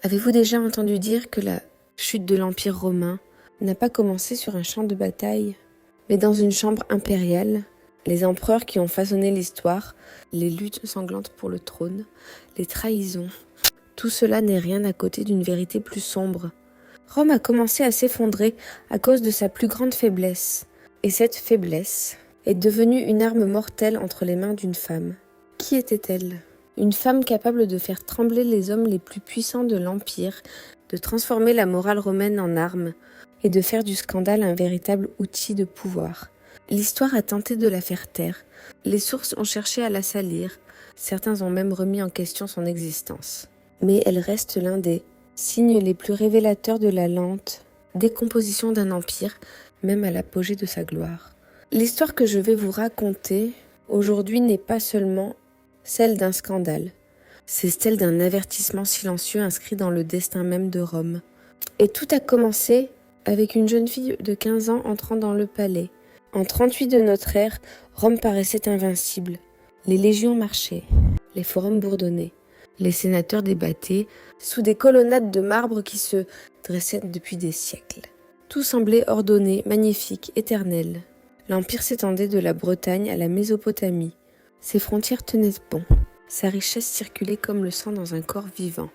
Avez-vous déjà entendu dire que la chute de l'Empire romain n'a pas commencé sur un champ de bataille, mais dans une chambre impériale? Les empereurs qui ont façonné l'histoire, les luttes sanglantes pour le trône, les trahisons, tout cela n'est rien à côté d'une vérité plus sombre. Rome a commencé à s'effondrer à cause de sa plus grande faiblesse, et cette faiblesse est devenue une arme mortelle entre les mains d'une femme. Qui était-elle ? Une femme capable de faire trembler les hommes les plus puissants de l'Empire, de transformer la morale romaine en arme, et de faire du scandale un véritable outil de pouvoir. L'histoire a tenté de la faire taire, les sources ont cherché à la salir, certains ont même remis en question son existence. Mais elle reste l'un des signes les plus révélateurs de la lente décomposition d'un empire, même à l'apogée de sa gloire. L'histoire que je vais vous raconter aujourd'hui n'est pas seulement celle d'un scandale, c'est celle d'un avertissement silencieux inscrit dans le destin même de Rome. Et tout a commencé avec une jeune fille de 15 ans entrant dans le palais. En 38 de notre ère, Rome paraissait invincible. Les légions marchaient, les forums bourdonnaient, les sénateurs débattaient sous des colonnades de marbre qui se dressaient depuis des siècles. Tout semblait ordonné, magnifique, éternel. L'Empire s'étendait de la Bretagne à la Mésopotamie. Ses frontières tenaient bon. Sa richesse circulait comme le sang dans un corps vivant.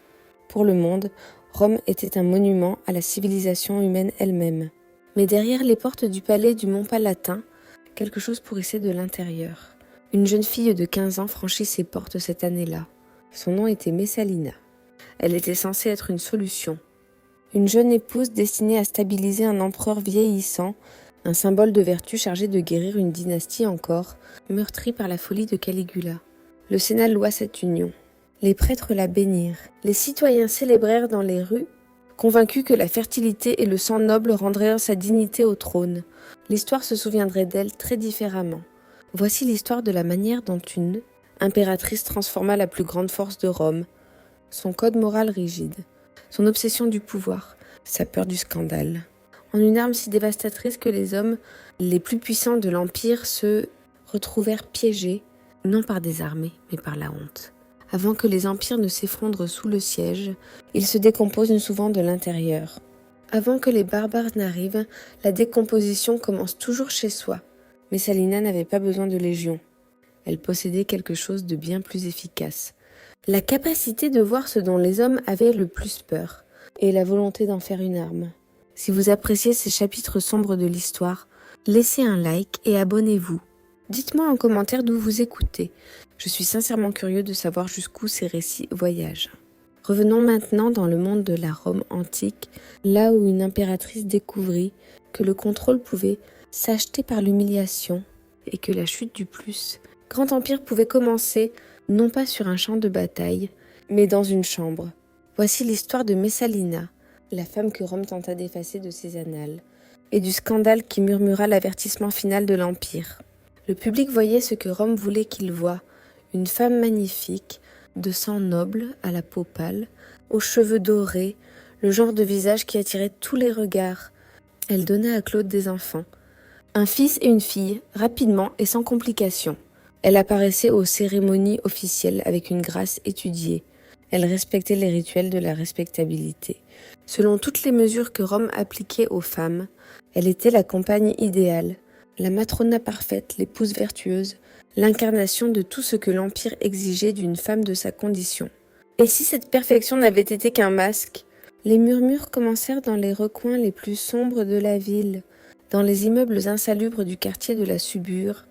Pour le monde, Rome était un monument à la civilisation humaine elle-même. Mais derrière les portes du palais du Mont Palatin, quelque chose pourrissait de l'intérieur. Une jeune fille de 15 ans franchit ces portes cette année-là. Son nom était Messalina. Elle était censée être une solution. Une jeune épouse destinée à stabiliser un empereur vieillissant, un symbole de vertu chargé de guérir une dynastie encore, meurtrie par la folie de Caligula. Le Sénat loua cette union. Les prêtres la bénirent. Les citoyens célébrèrent dans les rues, convaincus que la fertilité et le sang noble rendraient sa dignité au trône. L'histoire se souviendrait d'elle très différemment. Voici l'histoire de la manière dont une impératrice transforma la plus grande force de Rome, son code moral rigide, son obsession du pouvoir, sa peur du scandale, en une arme si dévastatrice que les hommes les plus puissants de l'Empire se retrouvèrent piégés, non par des armées, mais par la honte. Avant que les empires ne s'effondrent sous le siège, ils se décomposent souvent de l'intérieur. Avant que les barbares n'arrivent, la décomposition commence toujours chez soi. Messalina n'avait pas besoin de légions. Elle possédait quelque chose de bien plus efficace. La capacité de voir ce dont les hommes avaient le plus peur, et la volonté d'en faire une arme. Si vous appréciez ces chapitres sombres de l'histoire, laissez un like et abonnez-vous. Dites-moi en commentaire d'où vous écoutez. Je suis sincèrement curieux de savoir jusqu'où ces récits voyagent. Revenons maintenant dans le monde de la Rome antique, là où une impératrice découvrit que le contrôle pouvait s'acheter par l'humiliation et que la chute du plus grand empire pouvait commencer non pas sur un champ de bataille, mais dans une chambre. Voici l'histoire de Messalina, la femme que Rome tenta d'effacer de ses annales, et du scandale qui murmura l'avertissement final de l'Empire. Le public voyait ce que Rome voulait qu'il voie, une femme magnifique, de sang noble, à la peau pâle, aux cheveux dorés, le genre de visage qui attirait tous les regards. Elle donna à Claude des enfants, un fils et une fille, rapidement et sans complications. Elle apparaissait aux cérémonies officielles avec une grâce étudiée. Elle respectait les rituels de la respectabilité. Selon toutes les mesures que Rome appliquait aux femmes, elle était la compagne idéale, la matrona parfaite, l'épouse vertueuse, l'incarnation de tout ce que l'Empire exigeait d'une femme de sa condition. Et si cette perfection n'avait été qu'un masque? Les murmures commencèrent dans les recoins les plus sombres de la ville, dans les immeubles insalubres du quartier de la Subure,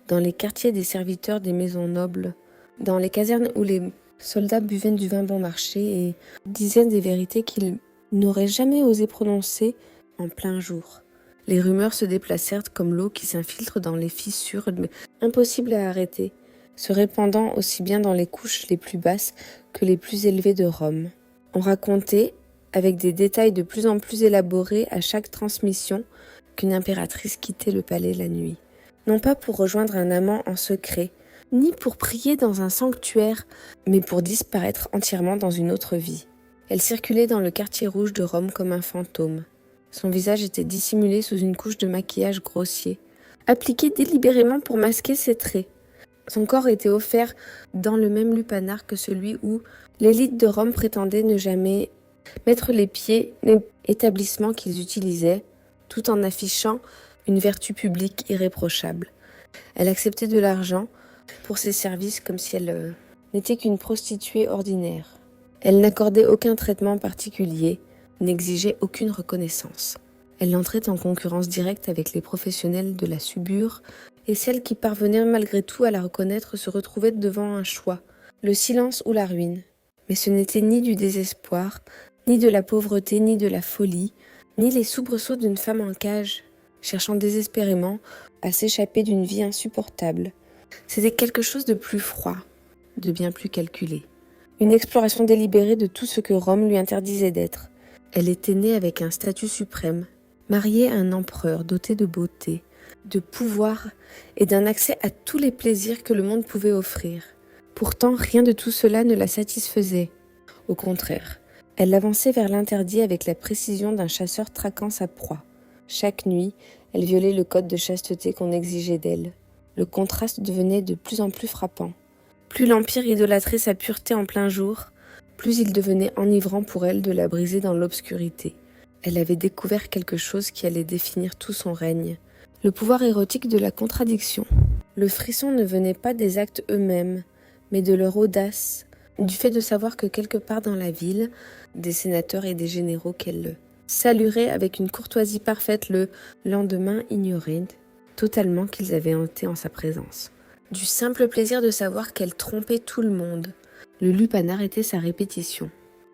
dans les quartiers des serviteurs des maisons nobles, dans les casernes où les soldats buvaient du vin bon marché et disaient des vérités qu'ils n'auraient jamais osé prononcer en plein jour. Les rumeurs se déplacèrent comme l'eau qui s'infiltre dans les fissures, mais impossible à arrêter, se répandant aussi bien dans les couches les plus basses que les plus élevées de Rome. On racontait, avec des détails de plus en plus élaborés à chaque transmission, qu'une impératrice quittait le palais la nuit. Non pas pour rejoindre un amant en secret, ni pour prier dans un sanctuaire, mais pour disparaître entièrement dans une autre vie. Elle circulait dans le quartier rouge de Rome comme un fantôme. Son visage était dissimulé sous une couche de maquillage grossier, appliqué délibérément pour masquer ses traits. Son corps était offert dans le même lupanar que celui où l'élite de Rome prétendait ne jamais mettre les pieds dans l'établissement qu'ils utilisaient, tout en affichant une vertu publique irréprochable. Elle acceptait de l'argent pour ses services comme si elle n'était qu'une prostituée ordinaire. Elle n'accordait aucun traitement particulier, n'exigeait aucune reconnaissance. Elle entrait en concurrence directe avec les professionnels de la subure, et celles qui parvenaient malgré tout à la reconnaître se retrouvaient devant un choix, le silence ou la ruine. Mais ce n'était ni du désespoir, ni de la pauvreté, ni de la folie, ni les soubresauts d'une femme en cage, cherchant désespérément à s'échapper d'une vie insupportable. C'était quelque chose de plus froid, de bien plus calculé. Une exploration délibérée de tout ce que Rome lui interdisait d'être. Elle était née avec un statut suprême, mariée à un empereur doté de beauté, de pouvoir et d'un accès à tous les plaisirs que le monde pouvait offrir. Pourtant, rien de tout cela ne la satisfaisait. Au contraire, elle avançait vers l'interdit avec la précision d'un chasseur traquant sa proie. Chaque nuit, elle violait le code de chasteté qu'on exigeait d'elle. Le contraste devenait de plus en plus frappant. Plus l'Empire idolâtrait sa pureté en plein jour, plus il devenait enivrant pour elle de la briser dans l'obscurité. Elle avait découvert quelque chose qui allait définir tout son règne. Le pouvoir érotique de la contradiction. Le frisson ne venait pas des actes eux-mêmes, mais de leur audace, du fait de savoir que quelque part dans la ville, des sénateurs et des généraux qu'elle salueraient avec une courtoisie parfaite le lendemain ignoraient totalement qu'ils avaient hanté en sa présence. Du simple plaisir de savoir qu'elle trompait tout le monde, le lupanar était sa répétition.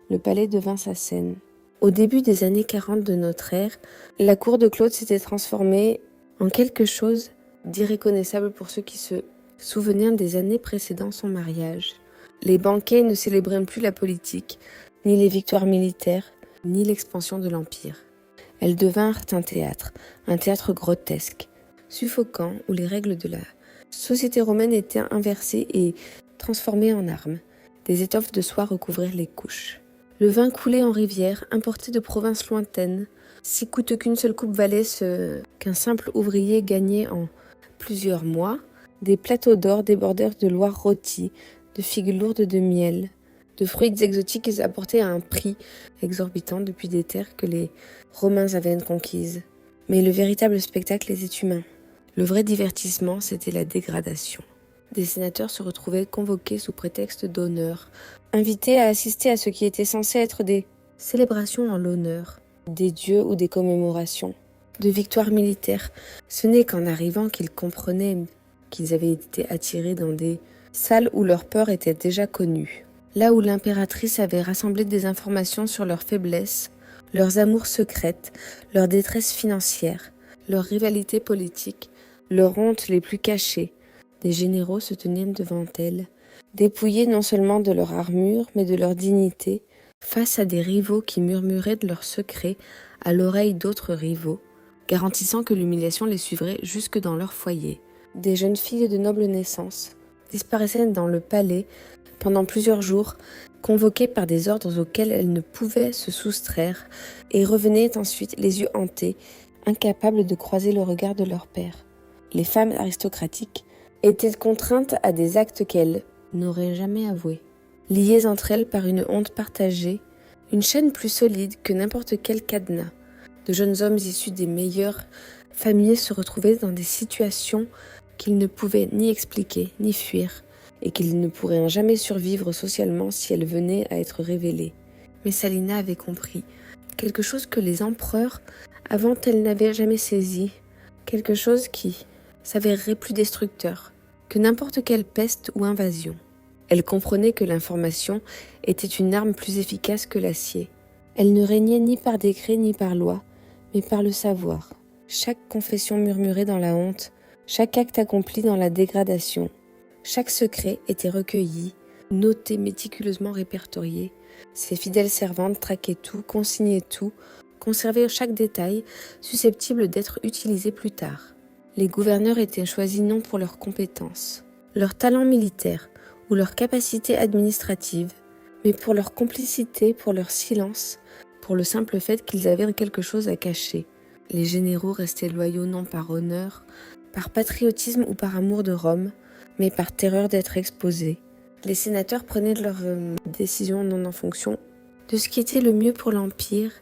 Le palais devint sa scène. Au début des années 40 de notre ère, la cour de Claude s'était transformée en quelque chose d'irréconnaissable pour ceux qui se souvenaient des années précédant son mariage. Les banquets ne célébraient plus la politique, ni les victoires militaires, ni l'expansion de l'Empire. Elles devinrent un théâtre grotesque, suffocant, où les règles de la société romaine étaient inversées et transformées en armes. Des étoffes de soie recouvrirent les couches. Le vin coulait en rivière, importé de provinces lointaines, si coûteux qu'une seule coupe valait ce qu'un simple ouvrier gagnait en plusieurs mois. Des plateaux d'or débordèrent de loire rôties, de figues lourdes de miel, de fruits exotiques apportés à un prix exorbitant depuis des terres que les Romains avaient conquises. Mais le véritable spectacle était humain. Le vrai divertissement, c'était la dégradation. Des sénateurs se retrouvaient convoqués sous prétexte d'honneur, invités à assister à ce qui était censé être des célébrations en l'honneur, des dieux ou des commémorations, de victoires militaires. Ce n'est qu'en arrivant qu'ils comprenaient qu'ils avaient été attirés dans des salles où leur peur était déjà connue, là où l'impératrice avait rassemblé des informations sur leurs faiblesses, leurs amours secrètes, leurs détresses financières, leurs rivalités politiques, leurs hontes les plus cachées. Des généraux se tenaient devant elles, dépouillés non seulement de leur armure, mais de leur dignité, face à des rivaux qui murmuraient de leurs secrets à l'oreille d'autres rivaux, garantissant que l'humiliation les suivrait jusque dans leur foyer. Des jeunes filles de noble naissance disparaissaient dans le palais pendant plusieurs jours, convoquées par des ordres auxquels elles ne pouvaient se soustraire, et revenaient ensuite les yeux hantés, incapables de croiser le regard de leur père. Les femmes aristocratiques étaient contraintes à des actes qu'elles n'auraient jamais avoués. Liées entre elles par une honte partagée, une chaîne plus solide que n'importe quel cadenas, de jeunes hommes issus des meilleures familles se retrouvaient dans des situations qu'ils ne pouvaient ni expliquer ni fuir, et qu'ils ne pourraient jamais survivre socialement si elles venaient à être révélées. Mais Salina avait compris quelque chose que les empereurs avant elle n'avaient jamais saisi, quelque chose qui s'avérerait plus destructeur que n'importe quelle peste ou invasion. Elle comprenait que l'information était une arme plus efficace que l'acier. Elle ne régnait ni par décret ni par loi, mais par le savoir. Chaque confession murmurée dans la honte, chaque acte accompli dans la dégradation, chaque secret était recueilli, noté, méticuleusement répertorié. Ses fidèles servantes traquaient tout, consignaient tout, conservaient chaque détail susceptible d'être utilisé plus tard. Les gouverneurs étaient choisis non pour leurs compétences, leur talent militaire ou leur capacité administrative, mais pour leur complicité, pour leur silence, pour le simple fait qu'ils avaient quelque chose à cacher. Les généraux restaient loyaux non par honneur, par patriotisme ou par amour de Rome, mais par terreur d'être exposés. Les sénateurs prenaient leurs décisions non en fonction de ce qui était le mieux pour l'Empire,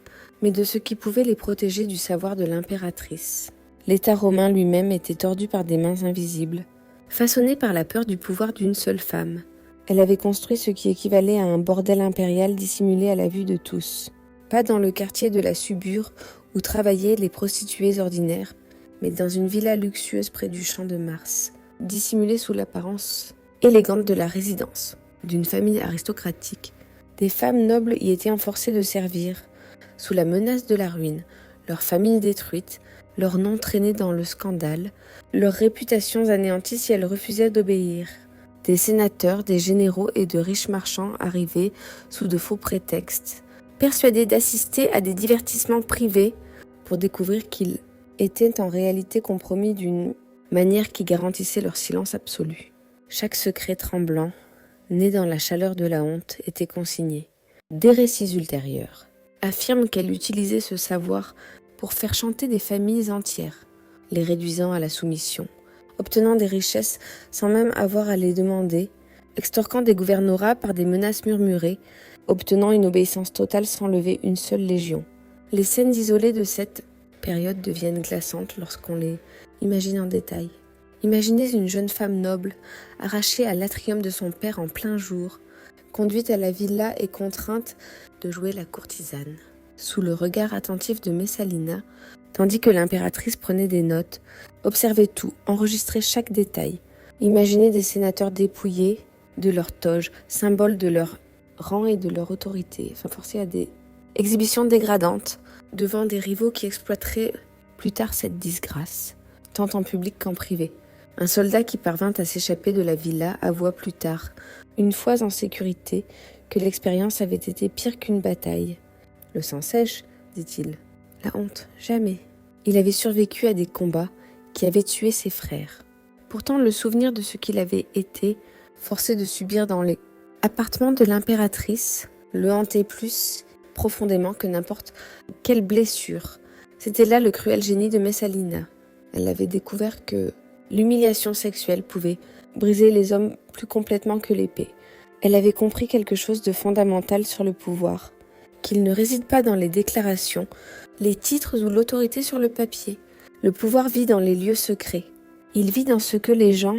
mais de ce qui pouvait les protéger du savoir de l'impératrice. L'État romain lui-même était tordu par des mains invisibles, façonné par la peur du pouvoir d'une seule femme. Elle avait construit ce qui équivalait à un bordel impérial dissimulé à la vue de tous. Pas dans le quartier de la Subure où travaillaient les prostituées ordinaires, mais dans une villa luxueuse près du champ de Mars, dissimulée sous l'apparence élégante de la résidence d'une famille aristocratique. Des femmes nobles y étaient forcées de servir, sous la menace de la ruine, leur famille détruite, leur nom traîné dans le scandale, leurs réputations anéanties si elles refusaient d'obéir. Des sénateurs, des généraux et de riches marchands arrivaient sous de faux prétextes, persuadés d'assister à des divertissements privés pour découvrir qu'ils étaient en réalité compromis d'une manière qui garantissait leur silence absolu. Chaque secret tremblant, né dans la chaleur de la honte, était consigné. Des récits ultérieurs affirment qu'elle utilisait ce savoir pour faire chanter des familles entières, les réduisant à la soumission, obtenant des richesses sans même avoir à les demander, extorquant des gouvernorats par des menaces murmurées, obtenant une obéissance totale sans lever une seule légion. Les scènes isolées de cette période deviennent glaçantes lorsqu'on les imagine en détail. Imaginez une jeune femme noble, arrachée à l'atrium de son père en plein jour, conduite à la villa et contrainte de jouer la courtisane, sous le regard attentif de Messalina, tandis que l'impératrice prenait des notes, observait tout, enregistrait chaque détail. Imaginez des sénateurs dépouillés de leur toge, symbole de leur rang et de leur autorité, forcés à des exhibitions dégradantes devant des rivaux qui exploiteraient plus tard cette disgrâce, tant en public qu'en privé. Un soldat qui parvint à s'échapper de la villa avoua plus tard, une fois en sécurité, que l'expérience avait été pire qu'une bataille. Le sang sèche, dit-il. La honte, jamais. Il avait survécu à des combats qui avaient tué ses frères. Pourtant, le souvenir de ce qu'il avait été, forcé de subir dans les appartements de l'impératrice, le hantait plus profondément que n'importe quelle blessure. C'était là le cruel génie de Messalina. Elle avait découvert que l'humiliation sexuelle pouvait briser les hommes plus complètement que l'épée. Elle avait compris quelque chose de fondamental sur le pouvoir, qu'il ne réside pas dans les déclarations, les titres ou l'autorité sur le papier. Le pouvoir vit dans les lieux secrets. Il vit dans ce que les gens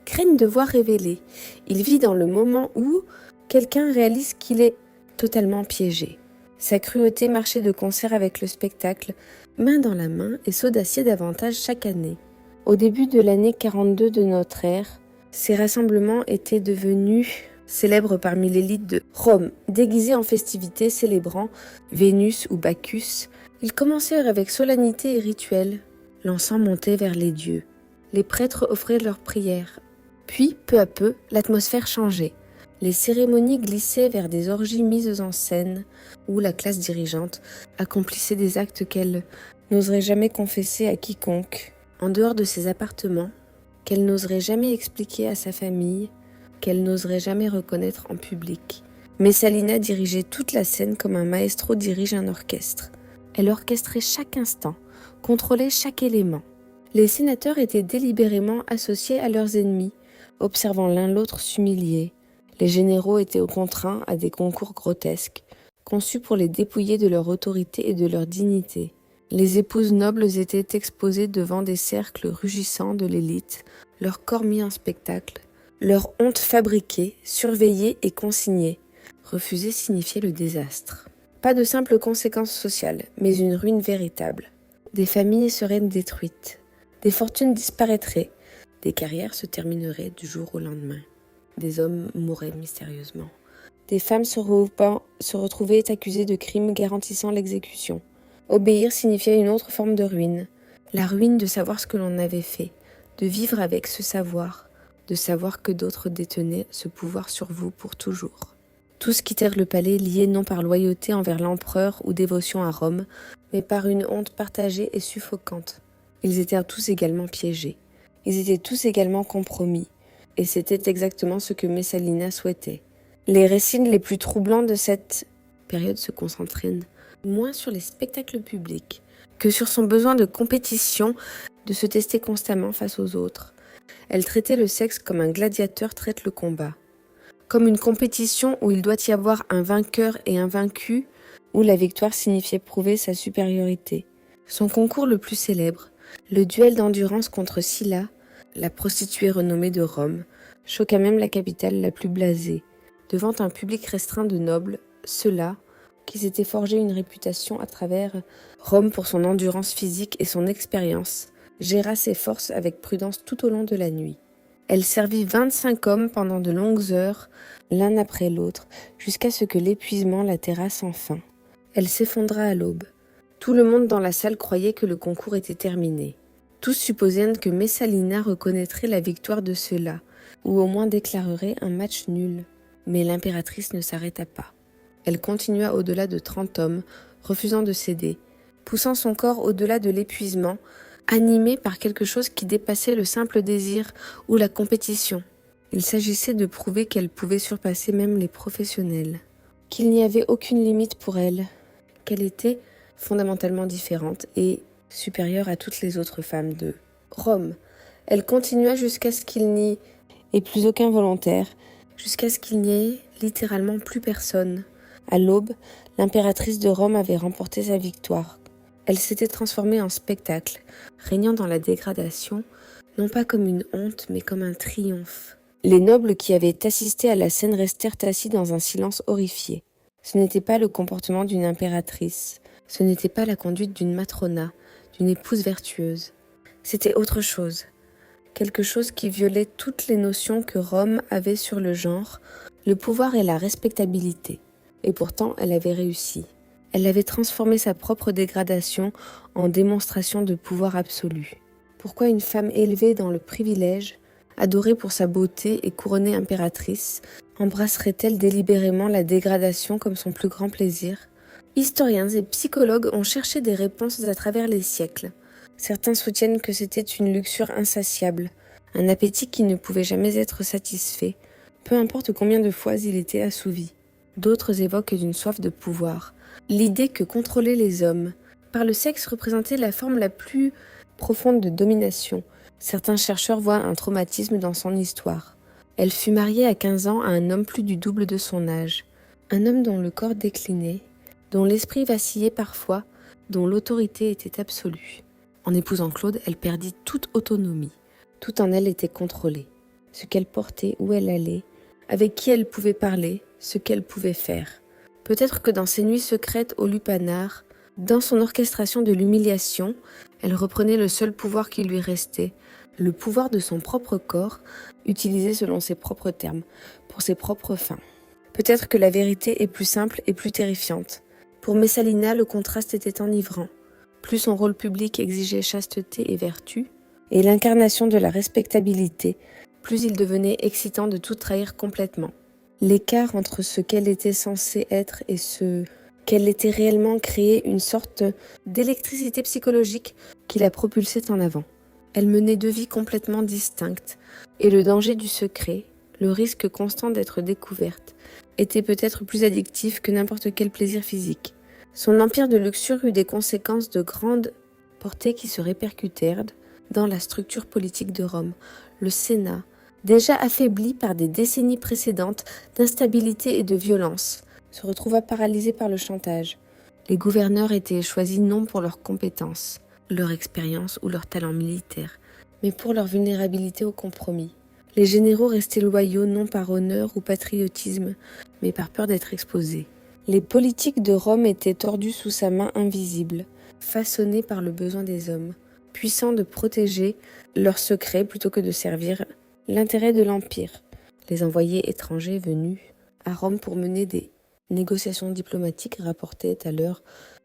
craignent de voir révéler. Il vit dans le moment où quelqu'un réalise qu'il est totalement piégé. Sa cruauté marchait de concert avec le spectacle, main dans la main, et s'audaciait davantage chaque année. Au début de l'année 42 de notre ère, ces rassemblements étaient devenus célèbres parmi l'élite de Rome. Déguisés en festivités célébrant Vénus ou Bacchus, ils commencèrent avec solennité et rituel. L'encens montait vers les dieux. Les prêtres offraient leurs prières. Puis, peu à peu, l'atmosphère changeait. Les cérémonies glissaient vers des orgies mises en scène, où la classe dirigeante accomplissait des actes qu'elle n'oserait jamais confesser à quiconque, en dehors de ses appartements, qu'elle n'oserait jamais expliquer à sa famille, qu'elle n'oserait jamais reconnaître en public. Messalina dirigeait toute la scène comme un maestro dirige un orchestre. Elle orchestrait chaque instant, contrôlait chaque élément. Les sénateurs étaient délibérément associés à leurs ennemis, observant l'un l'autre s'humilier. Les généraux étaient contraints à des concours grotesques, conçus pour les dépouiller de leur autorité et de leur dignité. Les épouses nobles étaient exposées devant des cercles rugissants de l'élite, leur corps mis en spectacle, leur honte fabriquée, surveillée et consignée. Refuser signifiait le désastre. Pas de simples conséquences sociales, mais une ruine véritable. Des familles seraient détruites, des fortunes disparaîtraient, des carrières se termineraient du jour au lendemain. Des hommes mouraient mystérieusement. Des femmes se retrouvaient accusées de crimes garantissant l'exécution. Obéir signifiait une autre forme de ruine. La ruine de savoir ce que l'on avait fait, de vivre avec ce savoir, de savoir que d'autres détenaient ce pouvoir sur vous pour toujours. Tous quittèrent le palais liés non par loyauté envers l'empereur ou dévotion à Rome, mais par une honte partagée et suffocante. Ils étaient tous également piégés. Ils étaient tous également compromis. Et c'était exactement ce que Messalina souhaitait. Les récits les plus troublants de cette période se concentraient moins sur les spectacles publics que sur son besoin de compétition, de se tester constamment face aux autres. Elle traitait le sexe comme un gladiateur traite le combat. comme une compétition où il doit y avoir un vainqueur et un vaincu, où la victoire signifiait prouver sa supériorité. Son concours le plus célèbre, le duel d'endurance contre Scylla, la prostituée renommée de Rome, choqua même la capitale la plus blasée. Devant un public restreint de nobles, ceux-là, qui s'étaient forgé une réputation à travers Rome pour son endurance physique et son expérience, géra ses forces avec prudence tout au long de la nuit. Elle servit 25 hommes pendant de longues heures, l'un après l'autre, jusqu'à ce que l'épuisement la terrasse enfin. Elle s'effondra à l'aube. Tout le monde dans la salle croyait que le concours était terminé. Tous supposaient que Messalina reconnaîtrait la victoire de ceux-là, ou au moins déclarerait un match nul. Mais l'impératrice ne s'arrêta pas. Elle continua au-delà de 30 hommes, refusant de céder, poussant son corps au-delà de l'épuisement, animée par quelque chose qui dépassait le simple désir ou la compétition. Il s'agissait de prouver qu'elle pouvait surpasser même les professionnels, qu'il n'y avait aucune limite pour elle, qu'elle était fondamentalement différente et supérieure à toutes les autres femmes de Rome. Elle continua jusqu'à ce qu'il n'y ait plus aucun volontaire, jusqu'à ce qu'il n'y ait littéralement plus personne. À l'aube, l'impératrice de Rome avait remporté sa victoire. Elle s'était transformée en spectacle, régnant dans la dégradation, non pas comme une honte, mais comme un triomphe. Les nobles qui avaient assisté à la scène restèrent assis dans un silence horrifié. Ce n'était pas le comportement d'une impératrice, ce n'était pas la conduite d'une matrona, d'une épouse vertueuse. C'était autre chose, quelque chose qui violait toutes les notions que Rome avait sur le genre, le pouvoir et la respectabilité. Et pourtant, elle avait réussi. Elle avait transformé sa propre dégradation en démonstration de pouvoir absolu. Pourquoi une femme élevée dans le privilège, adorée pour sa beauté et couronnée impératrice, embrasserait-elle délibérément la dégradation comme son plus grand plaisir ? Historiens et psychologues ont cherché des réponses à travers les siècles. Certains soutiennent que c'était une luxure insatiable, un appétit qui ne pouvait jamais être satisfait, peu importe combien de fois il était assouvi. D'autres évoquent une soif de pouvoir, l'idée que contrôler les hommes, par le sexe, représentait la forme la plus profonde de domination. Certains chercheurs voient un traumatisme dans son histoire. Elle fut mariée à 15 ans à un homme plus du double de son âge, un homme dont le corps déclinait, dont l'esprit vacillait parfois, dont l'autorité était absolue. En épousant Claude, elle perdit toute autonomie. Tout en elle était contrôlé. Ce qu'elle portait, où elle allait, avec qui elle pouvait parler, ce qu'elle pouvait faire. Peut-être que dans ses nuits secrètes au lupanar, dans son orchestration de l'humiliation, elle reprenait le seul pouvoir qui lui restait, le pouvoir de son propre corps, utilisé selon ses propres termes, pour ses propres fins. Peut-être que la vérité est plus simple et plus terrifiante. Pour Messalina, le contraste était enivrant. Plus son rôle public exigeait chasteté et vertu, et l'incarnation de la respectabilité, plus il devenait excitant de tout trahir complètement. L'écart entre ce qu'elle était censée être et ce qu'elle était réellement créait une sorte d'électricité psychologique qui la propulsait en avant. Elle menait deux vies complètement distinctes, et le danger du secret, le risque constant d'être découverte, était peut-être plus addictif que n'importe quel plaisir physique. Son empire de luxure eut des conséquences de grande portée qui se répercutèrent dans la structure politique de Rome. Le Sénat, déjà affaibli par des décennies précédentes d'instabilité et de violence, se retrouva paralysé par le chantage. Les gouverneurs étaient choisis non pour leurs compétences, leur expérience ou leur talent militaire, mais pour leur vulnérabilité au compromis. Les généraux restaient loyaux non par honneur ou patriotisme, mais par peur d'être exposés. Les politiques de Rome étaient tordus sous sa main invisible, façonnés par le besoin des hommes, puissants de protéger leurs secrets plutôt que de servir l'intérêt de l'Empire. Les envoyés étrangers venus à Rome pour mener des négociations diplomatiques rapportaient à leurs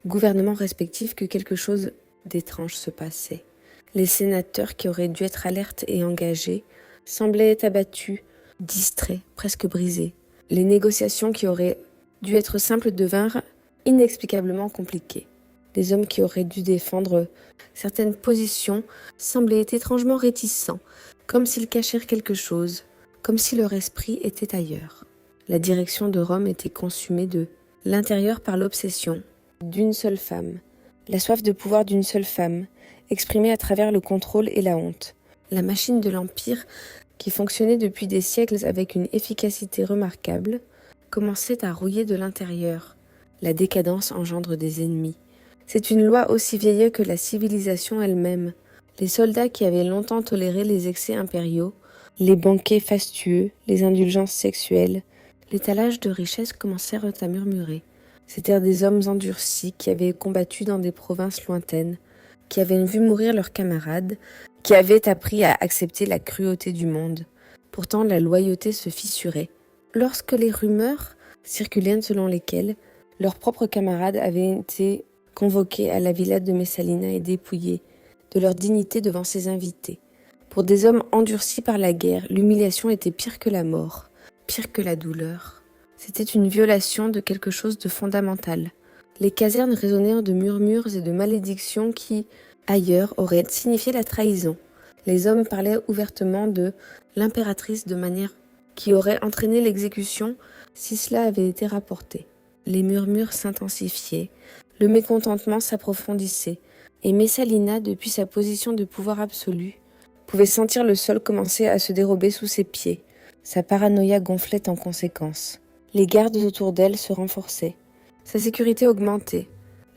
gouvernements respectifs que quelque chose d'étrange se passait. Les sénateurs qui auraient dû être alertes et engagés semblaient abattus, distraits, presque brisés. Les négociations qui auraient dû être simples devinrent inexplicablement compliquées. Les hommes qui auraient dû défendre certaines positions semblaient étrangement réticents, comme s'ils cachèrent quelque chose, comme si leur esprit était ailleurs. La direction de Rome était consumée de l'intérieur par l'obsession d'une seule femme, la soif de pouvoir d'une seule femme, exprimée à travers le contrôle et la honte. La machine de l'Empire qui fonctionnait depuis des siècles avec une efficacité remarquable, commençait à rouiller de l'intérieur. La décadence engendre des ennemis. C'est une loi aussi vieille que la civilisation elle-même. Les soldats qui avaient longtemps toléré les excès impériaux, les banquets fastueux, les indulgences sexuelles, l'étalage de richesses commencèrent à murmurer. C'étaient des hommes endurcis qui avaient combattu dans des provinces lointaines, qui avaient vu mourir leurs camarades, qui avaient appris à accepter la cruauté du monde. Pourtant, la loyauté se fissurait. Lorsque les rumeurs circulaient selon lesquelles leurs propres camarades avaient été convoqués à la villa de Messalina et dépouillés de leur dignité devant ses invités. Pour des hommes endurcis par la guerre, l'humiliation était pire que la mort, pire que la douleur. C'était une violation de quelque chose de fondamental. Les casernes résonnèrent de murmures et de malédictions qui, ailleurs, auraient signifié la trahison. Les hommes parlaient ouvertement de l'impératrice de manière qui aurait entraîné l'exécution si cela avait été rapporté. Les murmures s'intensifiaient, le mécontentement s'approfondissait, et Messalina, depuis sa position de pouvoir absolu, pouvait sentir le sol commencer à se dérober sous ses pieds. Sa paranoïa gonflait en conséquence. Les gardes autour d'elle se renforçaient. Sa sécurité augmentait.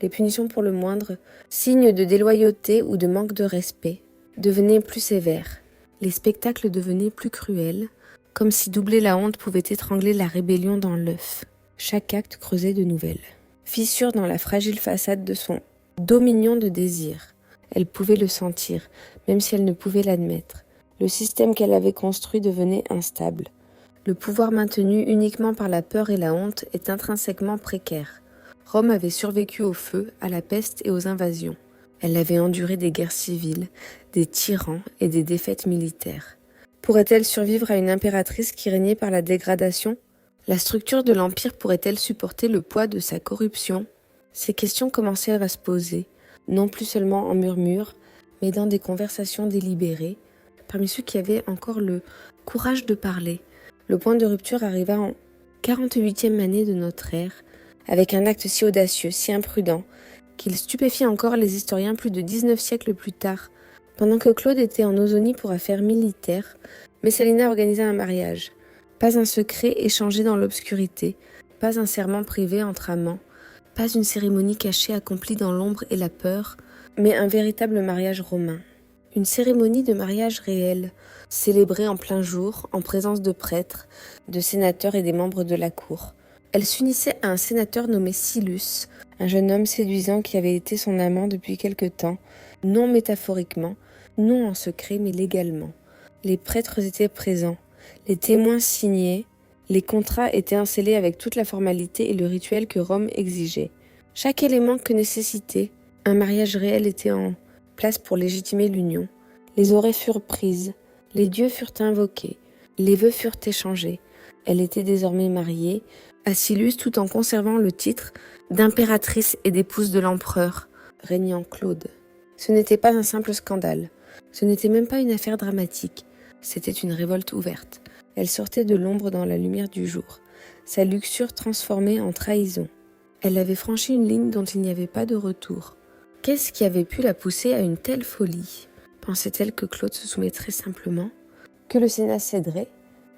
Les punitions pour le moindre signe de déloyauté ou de manque de respect devenaient plus sévères. Les spectacles devenaient plus cruels, comme si doubler la honte pouvait étrangler la rébellion dans l'œuf. Chaque acte creusait de nouvelles. Fissure dans la fragile façade de son dominion de désir. Elle pouvait le sentir, même si elle ne pouvait l'admettre. Le système qu'elle avait construit devenait instable. Le pouvoir maintenu uniquement par la peur et la honte est intrinsèquement précaire. Rome avait survécu au feu, à la peste et aux invasions. Elle avait enduré des guerres civiles, des tyrans et des défaites militaires. Pourrait-elle survivre à une impératrice qui régnait par la dégradation ? La structure de l'Empire pourrait-elle supporter le poids de sa corruption ? Ces questions commencèrent à se poser, non plus seulement en murmures, mais dans des conversations délibérées, parmi ceux qui avaient encore le courage de parler. Le point de rupture arriva en 48e année de notre ère, avec un acte si audacieux, si imprudent, qu'il stupéfie encore les historiens plus de 19 siècles plus tard. Pendant que Claude était en Ausonie pour affaires militaires, Messalina organisa un mariage. Pas un secret échangé dans l'obscurité, pas un serment privé entre amants, pas une cérémonie cachée accomplie dans l'ombre et la peur, mais un véritable mariage romain. Une cérémonie de mariage réelle, célébrée en plein jour, en présence de prêtres, de sénateurs et des membres de la cour. Elle s'unissait à un sénateur nommé Silus, un jeune homme séduisant qui avait été son amant depuis quelque temps, non métaphoriquement, non en secret mais légalement. Les prêtres étaient présents, les témoins signaient, les contrats étaient scellés avec toute la formalité et le rituel que Rome exigeait. Chaque élément que nécessitait un mariage réel était en place pour légitimer l'union. Les oreilles furent prises, les dieux furent invoqués, les vœux furent échangés. Elle était désormais mariée à Silus tout en conservant le titre d'impératrice et d'épouse de l'empereur, régnant Claude. Ce n'était pas un simple scandale, ce n'était même pas une affaire dramatique, c'était une révolte ouverte. Elle sortait de l'ombre dans la lumière du jour, sa luxure transformée en trahison. Elle avait franchi une ligne dont il n'y avait pas de retour. Qu'est-ce qui avait pu la pousser à une telle folie ? Pensait-elle que Claude se soumettrait simplement ? Que le Sénat céderait ?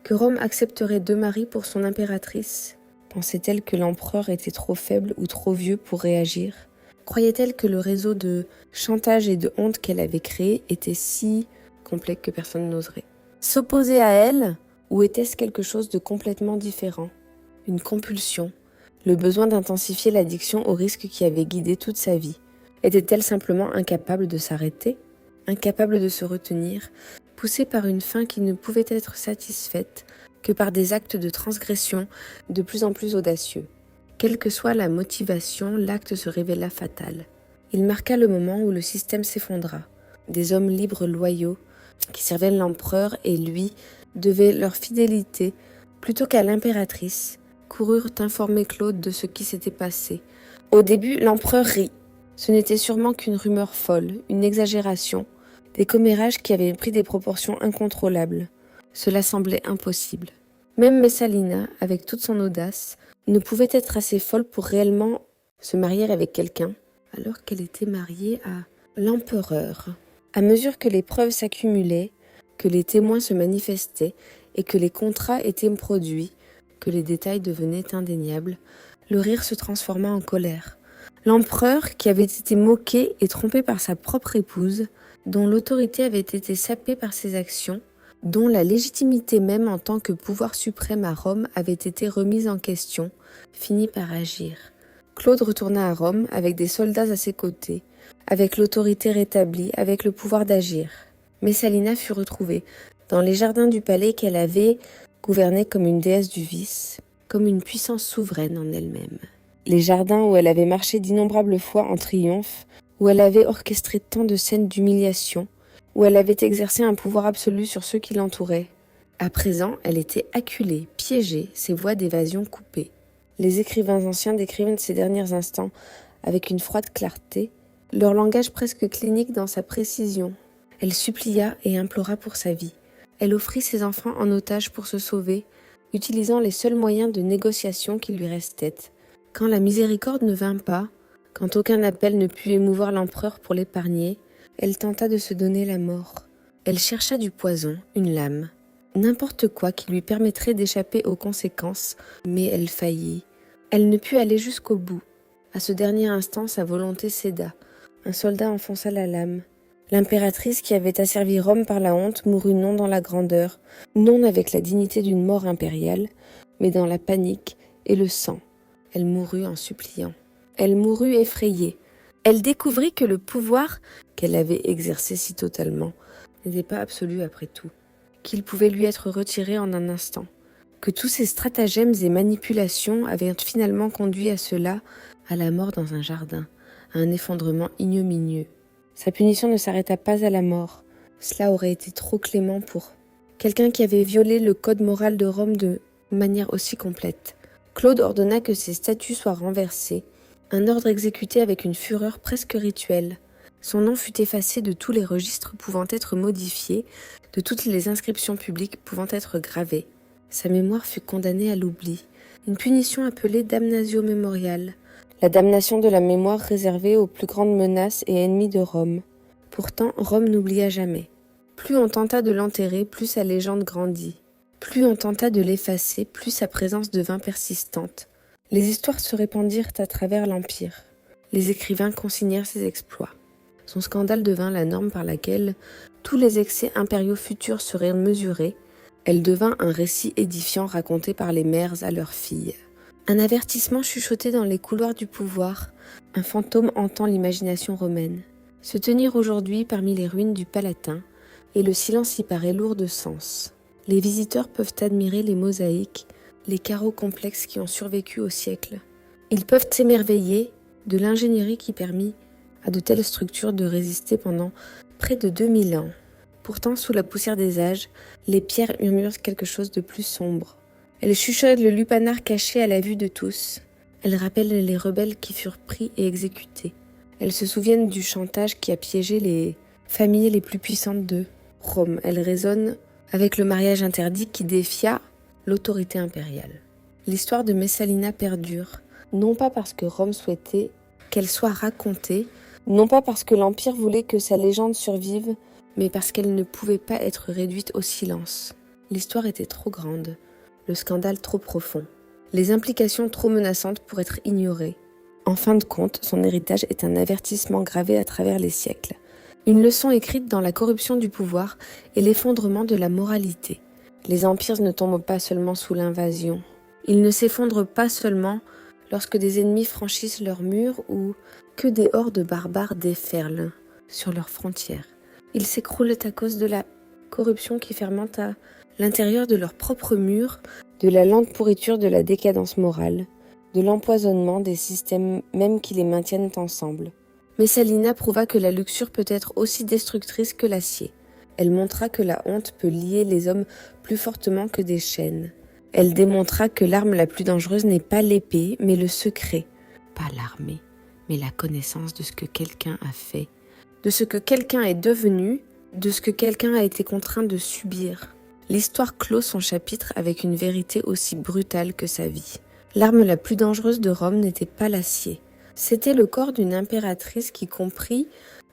Que Rome accepterait deux maris pour son impératrice ? Pensait-elle que l'empereur était trop faible ou trop vieux pour réagir ? Croyait-elle que le réseau de chantage et de honte qu'elle avait créé était si complexe que personne n'oserait s'opposer à elle ? Ou était-ce quelque chose de complètement différent ? Une compulsion, le besoin d'intensifier l'addiction au risque qui avait guidé toute sa vie. Était-elle simplement incapable de s'arrêter ? Incapable de se retenir, poussée par une faim qui ne pouvait être satisfaite que par des actes de transgression de plus en plus audacieux. Quelle que soit la motivation, l'acte se révéla fatal. Il marqua le moment où le système s'effondra. Des hommes libres loyaux, qui servaient l'empereur et lui, devaient leur fidélité, plutôt qu'à l'impératrice, coururent informer Claude de ce qui s'était passé. Au début, l'empereur rit. Ce n'était sûrement qu'une rumeur folle, une exagération, des commérages qui avaient pris des proportions incontrôlables. Cela semblait impossible. Même Messalina, avec toute son audace, ne pouvait être assez folle pour réellement se marier avec quelqu'un, alors qu'elle était mariée à l'empereur. À mesure que les preuves s'accumulaient, que les témoins se manifestaient et que les contrats étaient produits, que les détails devenaient indéniables, le rire se transforma en colère. L'empereur, qui avait été moqué et trompé par sa propre épouse, dont l'autorité avait été sapée par ses actions, dont la légitimité même en tant que pouvoir suprême à Rome avait été remise en question, finit par agir. Claude retourna à Rome avec des soldats à ses côtés, avec l'autorité rétablie, avec le pouvoir d'agir. Messalina fut retrouvée dans les jardins du palais qu'elle avait gouverné comme une déesse du vice, comme une puissance souveraine en elle-même. Les jardins où elle avait marché d'innombrables fois en triomphe, où elle avait orchestré tant de scènes d'humiliation, où elle avait exercé un pouvoir absolu sur ceux qui l'entouraient. À présent, elle était acculée, piégée, ses voies d'évasion coupées. Les écrivains anciens décrivent ces derniers instants avec une froide clarté, leur langage presque clinique dans sa précision. Elle supplia et implora pour sa vie. Elle offrit ses enfants en otage pour se sauver, utilisant les seuls moyens de négociation qui lui restaient. Quand la miséricorde ne vint pas, quand aucun appel ne put émouvoir l'empereur pour l'épargner, elle tenta de se donner la mort. Elle chercha du poison, une lame, n'importe quoi qui lui permettrait d'échapper aux conséquences, mais elle faillit. Elle ne put aller jusqu'au bout. À ce dernier instant, sa volonté céda. Un soldat enfonça la lame. L'impératrice qui avait asservi Rome par la honte mourut non dans la grandeur, non avec la dignité d'une mort impériale, mais dans la panique et le sang. Elle mourut en suppliant. Elle mourut effrayée. Elle découvrit que le pouvoir qu'elle avait exercé si totalement n'était pas absolu après tout, qu'il pouvait lui être retiré en un instant, que tous ces stratagèmes et manipulations avaient finalement conduit à cela, à la mort dans un jardin, à un effondrement ignominieux. Sa punition ne s'arrêta pas à la mort. Cela aurait été trop clément pour quelqu'un qui avait violé le code moral de Rome de manière aussi complète. Claude ordonna que ses statues soient renversées, un ordre exécuté avec une fureur presque rituelle. Son nom fut effacé de tous les registres pouvant être modifiés, de toutes les inscriptions publiques pouvant être gravées. Sa mémoire fut condamnée à l'oubli, une punition appelée damnatio memorial, la damnation de la mémoire réservée aux plus grandes menaces et ennemis de Rome. Pourtant, Rome n'oublia jamais. Plus on tenta de l'enterrer, plus sa légende grandit. Plus on tenta de l'effacer, plus sa présence devint persistante. Les histoires se répandirent à travers l'Empire. Les écrivains consignèrent ses exploits. Son scandale devint la norme par laquelle tous les excès impériaux futurs seraient mesurés. Elle devint un récit édifiant raconté par les mères à leurs filles. Un avertissement chuchoté dans les couloirs du pouvoir, un fantôme hantant l'imagination romaine. Se tenir aujourd'hui parmi les ruines du Palatin, et le silence y paraît lourd de sens. Les visiteurs peuvent admirer les mosaïques, les carreaux complexes qui ont survécu au siècle. Ils peuvent s'émerveiller de l'ingénierie qui permit à de telles structures de résister pendant près de 2000 ans. Pourtant, sous la poussière des âges, les pierres murmurent quelque chose de plus sombre. Elles chuchotent le lupanar caché à la vue de tous. Elles rappellent les rebelles qui furent pris et exécutés. Elles se souviennent du chantage qui a piégé les familles les plus puissantes de Rome. Elles résonnent avec le mariage interdit qui défia l'autorité impériale. L'histoire de Messalina perdure, non pas parce que Rome souhaitait qu'elle soit racontée, non pas parce que l'Empire voulait que sa légende survive, mais parce qu'elle ne pouvait pas être réduite au silence. L'histoire était trop grande, le scandale trop profond, les implications trop menaçantes pour être ignorées. En fin de compte, son héritage est un avertissement gravé à travers les siècles. Une leçon écrite dans la corruption du pouvoir et l'effondrement de la moralité. Les empires ne tombent pas seulement sous l'invasion. Ils ne s'effondrent pas seulement lorsque des ennemis franchissent leurs murs ou que des hordes barbares déferlent sur leurs frontières. Ils s'écroulent à cause de la corruption qui fermente à l'intérieur de leurs propres murs, de la lente pourriture de la décadence morale, de l'empoisonnement des systèmes même qui les maintiennent ensemble. Messalina prouva que la luxure peut être aussi destructrice que l'acier. Elle montra que la honte peut lier les hommes plus fortement que des chaînes. Elle démontra que l'arme la plus dangereuse n'est pas l'épée, mais le secret. Pas l'armée, mais la connaissance de ce que quelqu'un a fait, de ce que quelqu'un est devenu, de ce que quelqu'un a été contraint de subir. L'histoire clôt son chapitre avec une vérité aussi brutale que sa vie. L'arme la plus dangereuse de Rome n'était pas l'acier. C'était le corps d'une impératrice qui comprit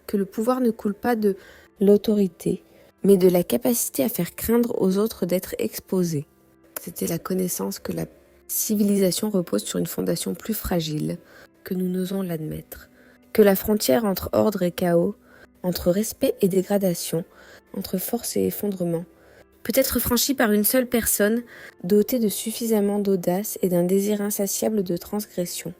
que le pouvoir ne coule pas de l'autorité, mais de la capacité à faire craindre aux autres d'être exposés. C'était la connaissance que la civilisation repose sur une fondation plus fragile que nous n'osons l'admettre, que la frontière entre ordre et chaos, entre respect et dégradation, entre force et effondrement, peut être franchie par une seule personne dotée de suffisamment d'audace et d'un désir insatiable de transgression.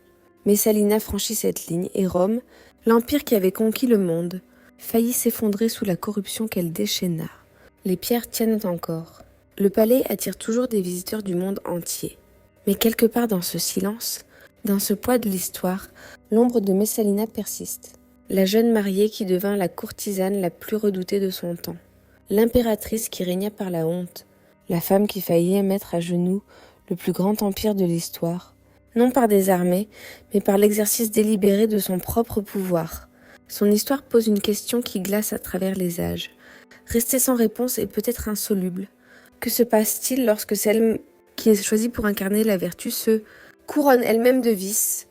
Messalina franchit cette ligne et Rome, l'empire qui avait conquis le monde, faillit s'effondrer sous la corruption qu'elle déchaîna. Les pierres tiennent encore. Le palais attire toujours des visiteurs du monde entier. Mais quelque part dans ce silence, dans ce poids de l'histoire, l'ombre de Messalina persiste. La jeune mariée qui devint la courtisane la plus redoutée de son temps. L'impératrice qui régna par la honte. La femme qui faillit mettre à genoux le plus grand empire de l'histoire. Non par des armées, mais par l'exercice délibéré de son propre pouvoir. Son histoire pose une question qui glace à travers les âges. Restée sans réponse et peut-être insoluble. Que se passe-t-il lorsque celle qui est choisie pour incarner la vertu se couronne elle-même de vice,